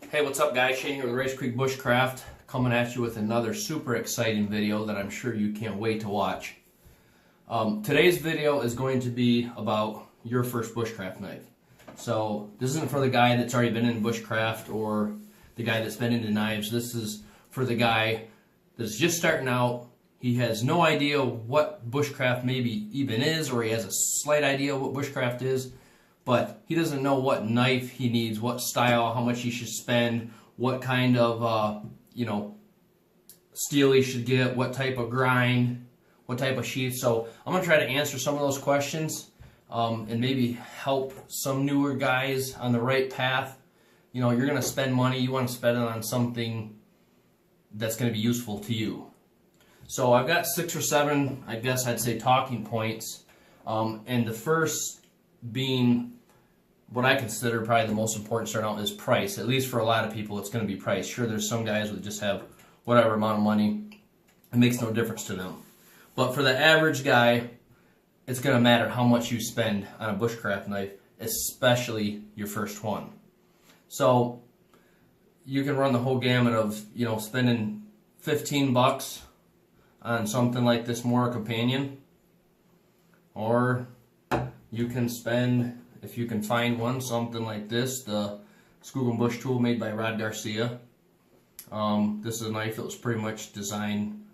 Hey, what's up guys? Shane here with Race Creek Bushcraft, coming at you with another super exciting video that I'm sure you can't wait to watch. Today's video is going to be about your first bushcraft knife. So this isn't for the guy that's already been in bushcraft or the guy that's been into knives. This is for the guy that's just starting out. He has no idea what bushcraft maybe even is, or he has a slight idea what bushcraft is, but he doesn't know what knife he needs, what style, how much he should spend, what kind of steel he should get, what type of grind, what type of sheath. So I'm going to try to answer some of those questions and maybe help some newer guys on the right path. You know, you're going to spend money, you want to spend it on something that's going to be useful to you. So I've got 6 or 7, I guess I'd say, talking points, and the first being what I consider probably the most important starting out is price. At least for a lot of people, it's going to be price. Sure, there's some guys that just have whatever amount of money. It makes no difference to them. But for the average guy, it's going to matter how much you spend on a bushcraft knife, especially your first one. So you can run the whole gamut of, spending 15 bucks on something like this Mora Companion, or you can spend, if you can find one, something like this, the Skookum Bush tool made by Rod Garcia. This is a knife that was pretty much designed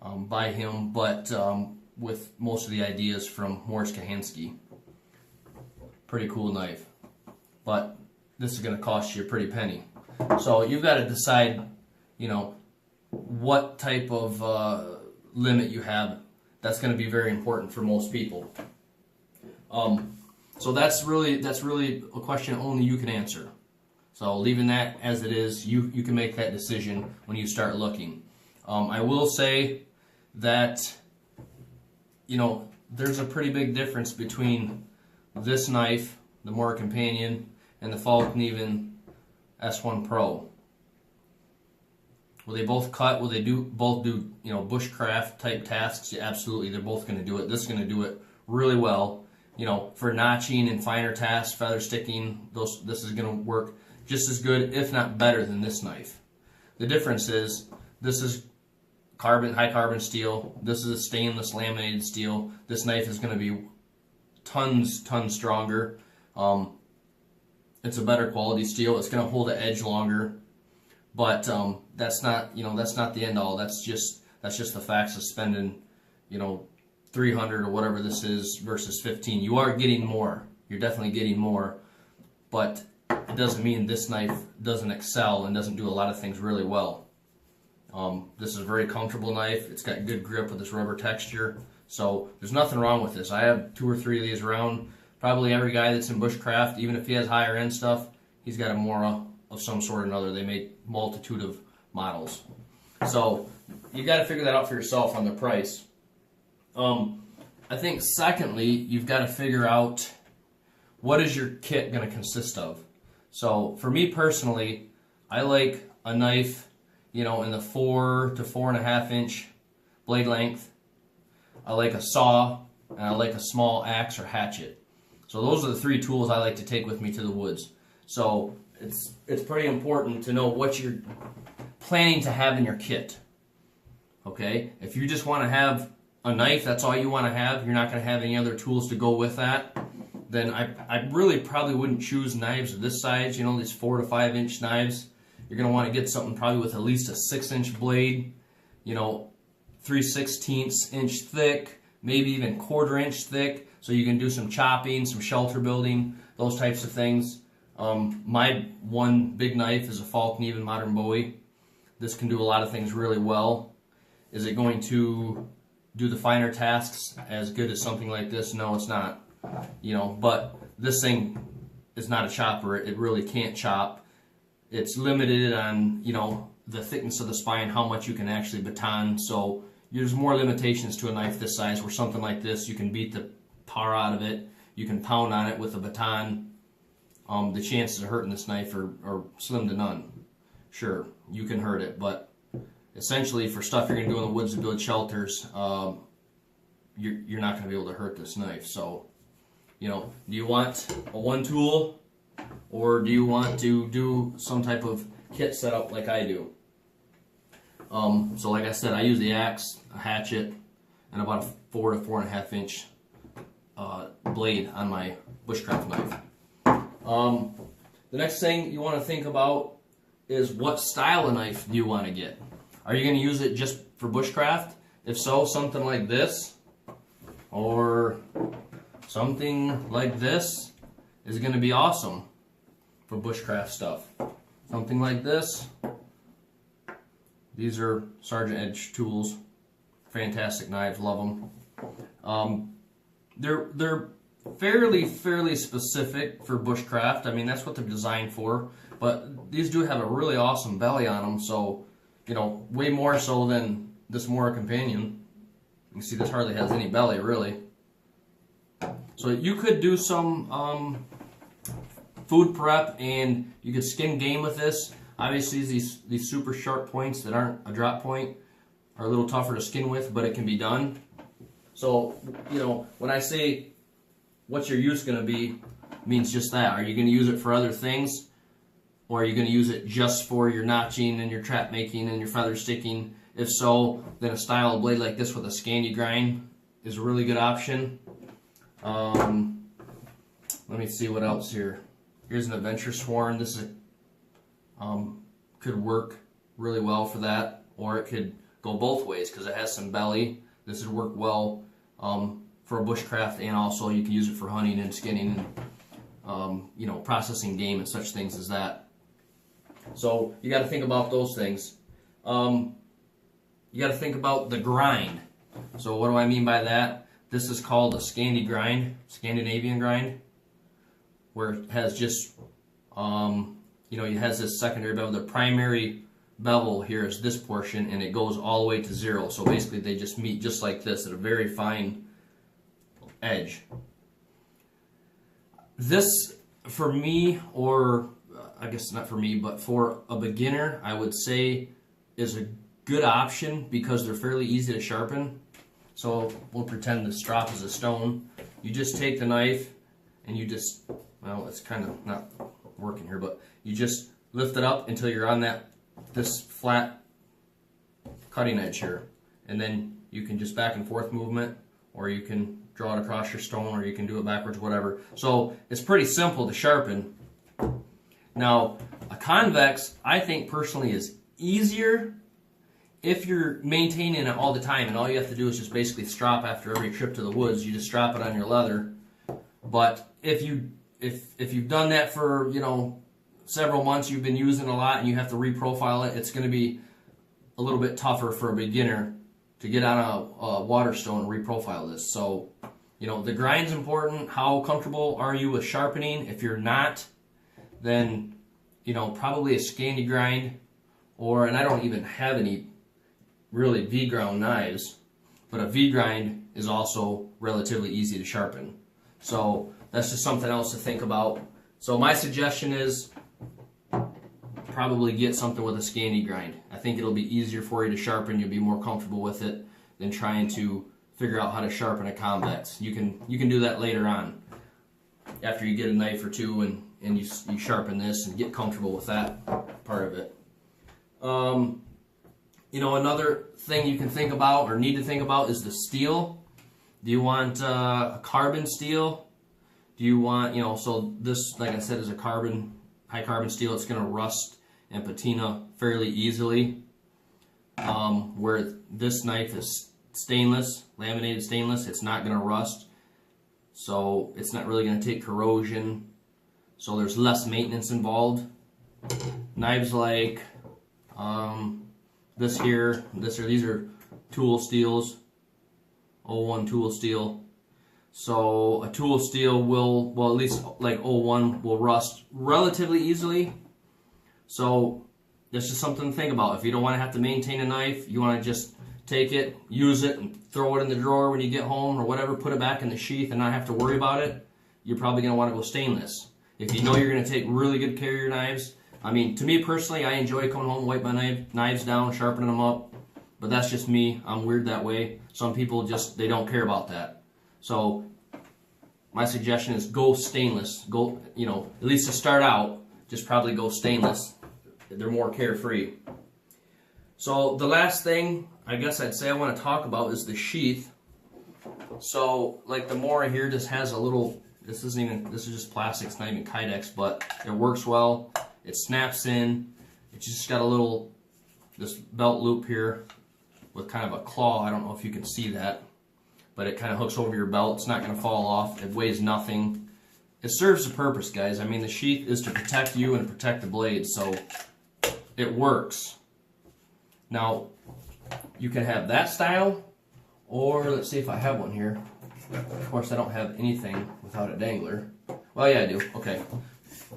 by him, but with most of the ideas from Morris Kahansky. Pretty cool knife, but this is going to cost you a pretty penny. So you've got to decide, what type of limit you have. That's going to be very important for most people. So that's really a question only you can answer. So leaving that as it is, you can make that decision when you start looking. I will say that there's a pretty big difference between this knife, the Mora Companion, and the Falkneven S1 Pro. Will they both cut? Will they both do bushcraft type tasks? Yeah, absolutely, they're both going to do it. This is going to do it really well. For notching and finer tasks, feather sticking, this is going to work just as good, if not better, than this knife. The difference is this is high carbon steel. This is a stainless laminated steel. This knife is going to be tons stronger. It's a better quality steel. It's going to hold the edge longer. But that's not the end all. That's just the facts of spending, $300 or whatever this is versus 15. You are getting more. You're definitely getting more, but it doesn't mean this knife doesn't excel and doesn't do a lot of things really well. This is a very comfortable knife. It's got good grip with this rubber texture, so there's nothing wrong with this. I have 2 or 3 of these around. Probably every guy that's in bushcraft, even if he has higher end stuff, he's got a Mora of some sort or another. They make multitude of models. So you got to figure that out for yourself on the price. I think secondly, you've got to figure out what is your kit going to consist of. So for me personally, I like a knife, in the 4 to 4.5 inch blade length. I like a saw, and I like a small axe or hatchet. So those are the 3 tools I like to take with me to the woods. So it's pretty important to know what you're planning to have in your kit. Okay? If you just want to have a knife, that's all you want to have, you're not going to have any other tools to go with that, then I really probably wouldn't choose knives of this size, these 4 to 5 inch knives. You're going to want to get something probably with at least a 6-inch blade, 3/16 inch thick, maybe even 1/4 inch thick, so you can do some chopping, some shelter building, those types of things. My one big knife is a Falkneven Modern Bowie. This can do a lot of things really well. Is it going to do the finer tasks as good as something like this? No, it's not. But this thing is not a chopper. It really can't chop. It's limited on, the thickness of the spine, how much you can actually baton. So there's more limitations to a knife this size, where something like this, you can beat the power out of it. You can pound on it with a baton. The chances of hurting this knife are slim to none. Sure, you can hurt it, but essentially for stuff you're going to do in the woods to build shelters, you're not going to be able to hurt this knife. So, do you want a 1 tool or do you want to do some type of kit setup like I do? So like I said, I use the axe, a hatchet, and about a 4 to 4.5 inch blade on my bushcraft knife. The next thing you want to think about is what style of knife do you want to get? Are you going to use it just for bushcraft? If so, something like this or something like this is going to be awesome for bushcraft stuff. Something like this. These are Sergeant Edge tools. Fantastic knives, love them. They're fairly specific for bushcraft. I mean, that's what they're designed for. But these do have a really awesome belly on them, so, you know, way more so than this Mora Companion. You can see this hardly has any belly, really. So you could do some food prep, and you could skin game with this. Obviously, these super sharp points that aren't a drop point are a little tougher to skin with, but it can be done. So, you know, when I say what's your use going to be, means just that. Are you going to use it for other things, or are you going to use it just for your notching and your trap making and your feather sticking? If so, then a style of blade like this with a Scandi grind is a really good option. Let me see what else here. Here's an Adventure Sworn. This is could work really well for that, or it could go both ways because it has some belly. This would work well for a bushcraft, and also you can use it for hunting and skinning and you know, processing game and such things as that. So you got to think about those things. You got to think about the grind. So what do I mean by that? This is called a Scandi grind, Scandinavian grind, where it has just you know, it has this secondary bevel. The primary bevel here is this portion, and it goes all the way to 0. So basically they just meet just like this at a very fine edge. This, for me, or I guess not for me, but for a beginner, I would say is a good option because they're fairly easy to sharpen. So we'll pretend the strop is a stone. You just take the knife and you just, well, it's kind of not working here, but you just lift it up until you're on this flat cutting edge here, and then you can just back and forth movement, or you can draw it across your stone, or you can do it backwards, whatever. So it's pretty simple to sharpen. Now, a convex, I think personally, is easier if you're maintaining it all the time, and all you have to do is just basically strop after every trip to the woods. You just strap it on your leather. But if you've done that for, you know, several months, you've been using it a lot, and you have to reprofile it, it's going to be a little bit tougher for a beginner to get on a Waterstone and reprofile this. So, you know, the grind's important. How comfortable are you with sharpening? If you're not, then, you know, probably a Scandi grind, or, and I don't even have any really V-ground knives, but a V-grind is also relatively easy to sharpen. So that's just something else to think about. So my suggestion is probably get something with a Scandi grind. I think it'll be easier for you to sharpen. You'll be more comfortable with it than trying to figure out how to sharpen a convex. You can do that later on after you get a knife or two and you sharpen this and get comfortable with that part of it. You know, another thing you can think about or need to think about is the steel. Do you want a carbon steel? Do you want, you know, so this, like I said, is a high carbon steel. It's going to rust and patina fairly easily. Where this knife is stainless, laminated stainless, it's not going to rust. So it's not really going to take corrosion. So there's less maintenance involved. Knives like these are tool steels, 01 tool steel. So a tool steel will, well, at least like 01 will rust relatively easily. So that's just something to think about. If you don't want to have to maintain a knife, you want to just take it, use it, and throw it in the drawer when you get home or whatever, put it back in the sheath and not have to worry about it, you're probably going to want to go stainless. If you know you're going to take really good care of your knives, I mean, to me personally, I enjoy coming home, wipe my knives down, sharpening them up, but that's just me. I'm weird that way. Some people just, they don't care about that. So my suggestion is go stainless. Go, you know, at least to start out, just probably go stainless. They're more carefree. So the last thing I guess I'd say I want to talk about is the sheath. So like the Mora here just has a little, this is just plastic, it's not even Kydex, but it works well. It snaps in. It's just got a little, this belt loop here with kind of a claw. I don't know if you can see that, but it kind of hooks over your belt. It's not going to fall off. It weighs nothing. It serves the purpose, guys. I mean, the sheath is to protect you and protect the blade, so it works. Now, you can have that style, or let's see if I have one here. Of course, I don't have anything without a dangler. Well, yeah, I do. Okay.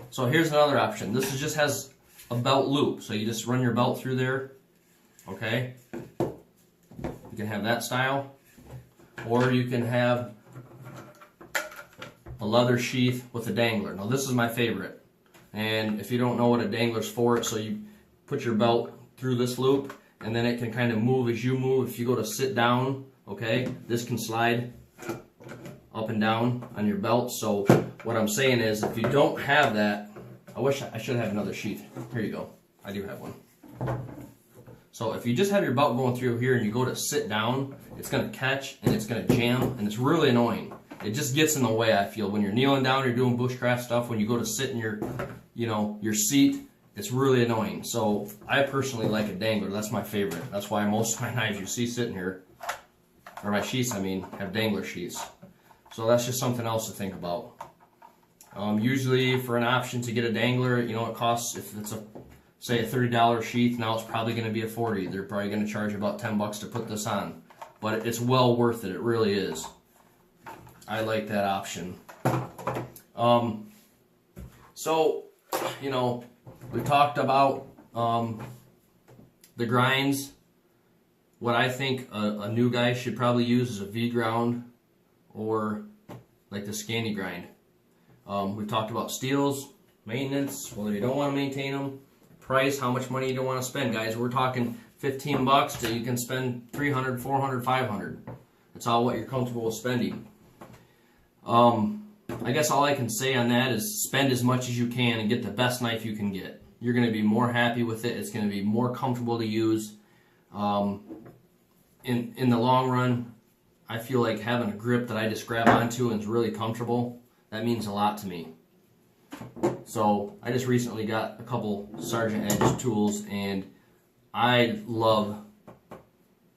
So here's another option. This just has a belt loop, so you just run your belt through there. Okay. You can have that style, or you can have a leather sheath with a dangler. Now, this is my favorite. And if you don't know what a dangler's for, so you put your belt through this loop, and then it can kind of move as you move. If you go to sit down, okay, this can slide up and down on your belt. So what I'm saying is, if you don't have that, I wish I should have another sheath. Here you go. I do have one. So if you just have your belt going through here and you go to sit down, it's going to catch and it's going to jam, and it's really annoying. It just gets in the way, I feel. When you're kneeling down, you're doing bushcraft stuff, when you go to sit in your, you know, your seat, it's really annoying. So I personally like a dangler. That's my favorite. That's why most of my knives you see sitting here, or my sheaths, I mean, have dangler sheaths. So that's just something else to think about. Usually for an option to get a dangler, you know, it costs, if it's a, say a $30 sheath, now it's probably going to be a $40. They're probably going to charge you about $10 to put this on. But it's well worth it. It really is. I like that option. So, you know, we talked about the grinds. What I think a new guy should probably use is a V-ground or like the Scandi grind. We've talked about steels, maintenance, whether you don't want to maintain them, price, how much money you don't want to spend. Guys, we're talking $15 to you can spend $300, $400, $500. It's all what you're comfortable with spending. I guess all I can say on that is spend as much as you can and get the best knife you can get. You're going to be more happy with it. It's going to be more comfortable to use. In the long run, I feel like having a grip that I just grab onto and is really comfortable, that means a lot to me. So I just recently got a couple Sergeant Edge tools, and I love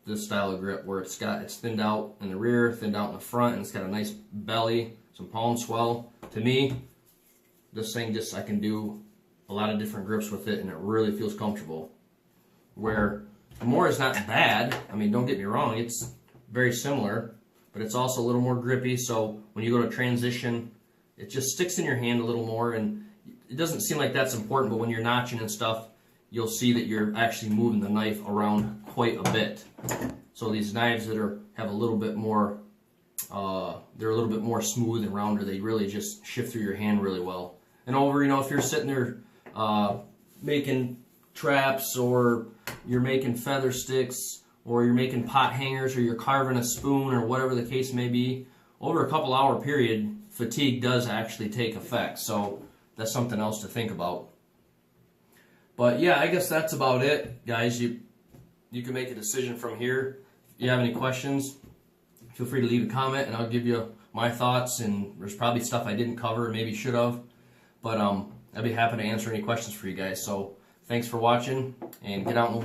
this style of grip where it's thinned out in the rear, thinned out in the front, and it's got a nice belly, some palm swell. To me, this thing just, I can do a lot of different grips with it, and it really feels comfortable. Where the Mora is not bad. I mean, don't get me wrong, it's very similar, but it's also a little more grippy, so when you go to transition, it just sticks in your hand a little more, and it doesn't seem like that's important, but when you're notching and stuff, you'll see that you're actually moving the knife around quite a bit. So these knives that have a little bit more, they're a little bit more smooth and rounder, they really just shift through your hand really well. And over, you know, if you're sitting there making traps, or you're making feather sticks, or you're making pot hangers, or you're carving a spoon, or whatever the case may be, over a couple hour period, fatigue does actually take effect. So that's something else to think about. But yeah, I guess that's about it, guys. You can make a decision from here. If you have any questions, feel free to leave a comment, and I'll give you my thoughts. And there's probably stuff I didn't cover, maybe should have. But I'd be happy to answer any questions for you guys. So thanks for watching, and get out and